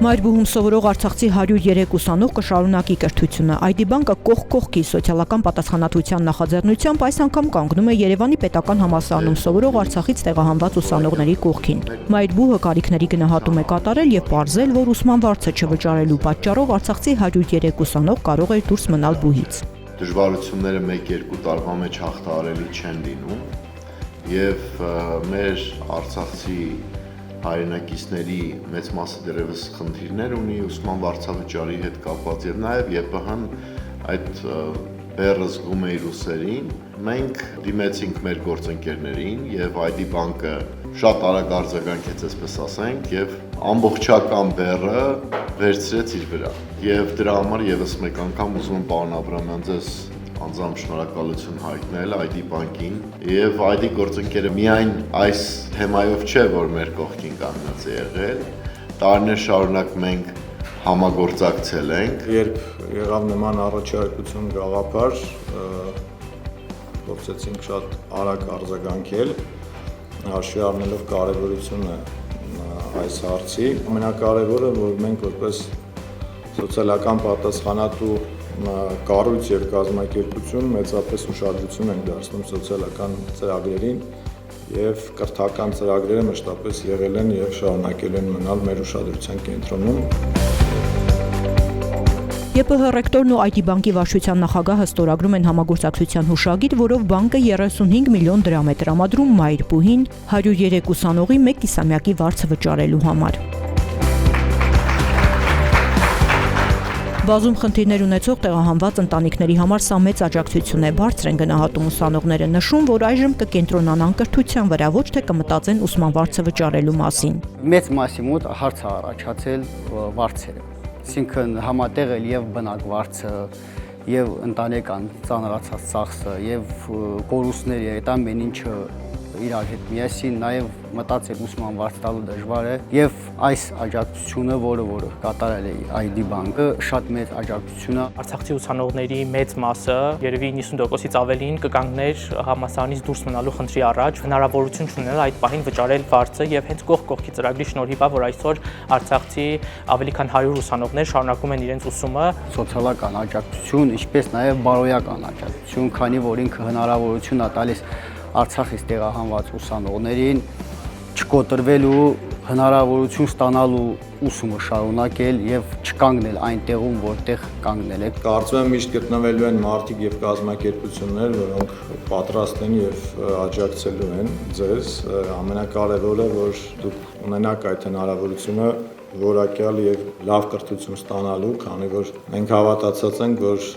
Մայրբուհում սովորող արցախցի 103 ուսանող կշարունակի կրթությունը։ ID բանկը կողք կողքի սոցիալական պատասխանատվության նախաձեռնությամբ այս անգամ կանգնում է Երևանի պետական համալսարանում սովորող Արցախից տեղահանված ուսանողների կողքին։ Մայրբուհը կարիքների գնահատում է կատարել եւ պարզել, որ ուսման վարձը չվճարելու պատճառով արցախցի 103 ուսանող կարող էր դուրս մնալ բուհից։ Դժվարությունները 1-2 տարվա մեջ հաղթահարելի չեն լինում եւ մեր արցախցի հայրենակիցների մեծ մասը դեռևս խնդիրներ ունի ուսման վարձավճարի հետ կապված եւ նաեւ ԵՊՀ-ն այդ բեռը զգում է իր ուսերին։ Մենք դիմեցինք մեր գործընկերներին եւ ID բանկը շատ արագ արձագանքեց, այսպես ասենք, եւ ամբողջական բեռը վերցրեց իր վրա։ Եվ դրա համար եւս մեկ անգամ ուզում եմ պարոն Աբրամյան ձեզ անձամբ շնորհակալություն հայտնել ID բանկին եւ ID գործընկերը միայն այս թեմայով չէ, որ մեր կողքին կանգնած է եղել, տարիներ շարունակ մենք համագործակցել ենք։ Երբ եղավ նման առաջարկություն գաղափար, փորձեցինք շատ արագ արձագանքել, հաշվի առնելով կարևորությունը այս հարցի։ Ամենակարևորը, որ մենք որպես սոցիալական պատասխանատու կառույց եւ կազմակերպություն մեծապես ուշադրություն ենք դարձնում սոցիալական ծրագրերին եւ կրթական ծրագրերը մշտապես եղել են եւ շարունակել են մնալ մեր ուշադրության կենտրոնում։ ԵՊՀ ռեկտորն ու ID բանկի վարչության նախագահը ստորագրում են համագործակցության հուշագիր, որով բանկը 35 միլիոն դրամ է տրամադրում Մայրբուհին 103 ուսանողի 1 կիսամյակի վարձը վճարելու համար։ Բազում խնդիրներ ունեցող տեղահանված ընտանիքների համար սա մեծ աջակցություն է, բարձր են գնահատում ուսանողները, նշում, որ այժմ կկենտրոնանան կրթության վրա, ոչ թե կմտածեն ուսման վարձը վճարելու մասին։ Մեծ մասի մոտ հարց է առաջացել վարձերը, այսինքն համատեղ էլ եւ բնակ վարձը, եւ ընտանեկան ծանրացած ծախսը, եւ կորուստները, այդ ամեն ինչը իրար հետ միասին նաեւ մտածել ուսման վարձ տալու դժվար է եւ այս աջակցությունը, որը կատարել է ID բանկը, շատ մեծ աջակցություն է։ Արցախցի ուսանողների մեծ մասը, երևի 90%-ից ավելին կկանգներ համալսարանից դուրս մնալու խնդրի առաջ, հնարավորություն չունել այդ պահին վճարել վարձը եւ հենց կողք կողքի ծրագրի շնորհիվ է, որ այսօր արցախցի ավելի քան 100 ուսանողներ շարունակում են իրենց ուսումը։ Սոցիալական աջակցություն, ինչպես նաեւ բարոյական աջակցություն, քանի որ ինքը հնարավորություն է տալիս Արցախից տեղահանված ուսանողներին չկոտրվելու հնարավորություն ստանալու ուսումը շարունակել եւ չկանգնել այնտեղում, որտեղ կանգնել է։ Կարծում եմ միշտ գտնվելու են մարդիկ եւ կազմակերպություններ, որոնք պատրաստ են եւ աջակցելու են ձեզ։ Ամենակարևորը, որ դուք ունենաք այդ հնարավորությունը որակյալ եւ լավ կրթություն ստանալու, քանի որ մենք հավատացած ենք, որ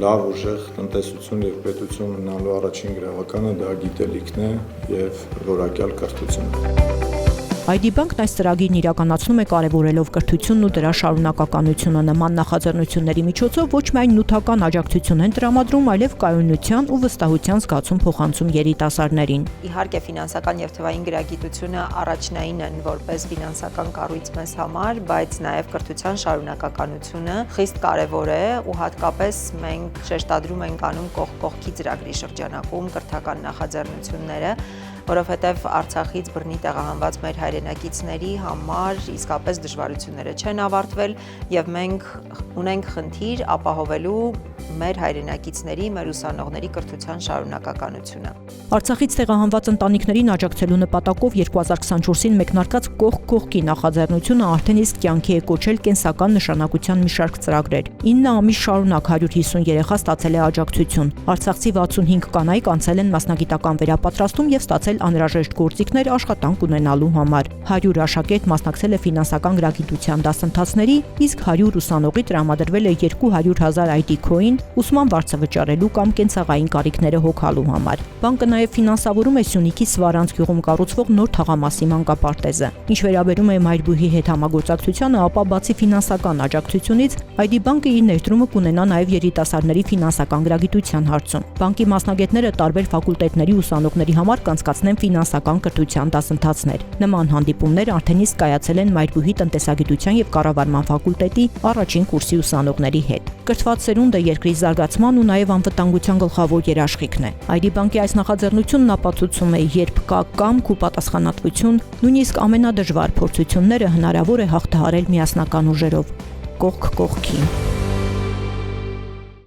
լավ ուժեղ տնտեսություն եւ պետություն ունենալու առաջին գրավականը դա գիտելիքն է եւ որակյալ կրթությունը։ ID բանկն այս ծրագիրն իրականացնում է կարևորելով կրթությունն ու դրա շարունակականությունը։ Նման նախաձեռնությունների միջոցով ոչ միայն նյութական աջակցություն են տրամադրում, այլև կայունության ու վստահության զգացում փոխանցում երիտասարդներին։ Իհարկե ֆինանսական եւ թվային գրագիտությունը առաջնային են որպես ֆինանսական կառույց մեզ համար, բայց նաեւ կրթության շարունակականությունը խիստ կարևոր է ու հատկապես մենք շեշտադրում ենք անում կողք կողքի ծրագրի շրջանակում կրթական նախաձեռնությունները, որովհետև Արցախից բռնի տեղահանված մեր հայրենակիցների համար իսկապես դժվարությունները չեն ավարտվել եւ մենք ունենք խնդիր ապահովելու մեր հայրենակիցների, մեր ուսանողների կրթության շարունակականությունը։ Արցախից տեղահանված ընտանիքներին աջակցելու նպատակով 2024-ին մեկնարկած կողք կողքի նախաձեռնությունը արդեն իսկ կյանքի է կոչել կենսական նշանակության մի շարք ծրագրեր։ 9 ամիս շարունակ 150 երեխա ստացել է աջակցություն։ Արցախցի 65 կանայք անցել են մասնագիտական վերապատրաստում եւ ստացել անհրաժեշտ գործիքներ աշխատանք ունենալու համար։ 100 աշակերտ մասնակցել է ֆինանսական գրագիտության դասընթացների, իսկ 100 ուսանողի տրամադրվել է 200,000 ID coin ուսման վարձը վճարելու կամ կենցաղային կարիքները հոգալու համար։ Բանկը նաև ֆինանսավորում է Սյունիքի Սվարանց գյուղում կառուցվող նոր թաղամասի մանկապարտեզը։ Ինչ վերաբերում է Մայրբուհի հետ համագործակցությանը, ապա բացի ֆինանսական աջակցությունից, ID բանկը իր ներդրումը կունենա նաև երիտասարդների ֆինանսական գրագիտության հարցում։ Բանկի մասնագետները տարբեր ֆակուլտետների ուսանողների համար կանցկացնեն ֆինանսական կրթության դասընթացներ։ Նման հանդիպումներ արդեն իսկ կայացել են Մայրբուհի տնտեսագիտության եւ կառավարման ֆակուլտետի առաջին կուրսի ուսանողների հետ։ Կրթված սերունդը երկրի երկրի զարգացման ու նաև անվտանգության գլխավոր երաշխիքն է։ ID Bank-ի այս նախաձեռնությունն ապացուցում է, երբ կա կամք ու պատասխանատվություն, նույնիսկ ամենադժվար փորձությունները հնարավոր է հաղթահարել միասնական ուժերով, կողք կողքին։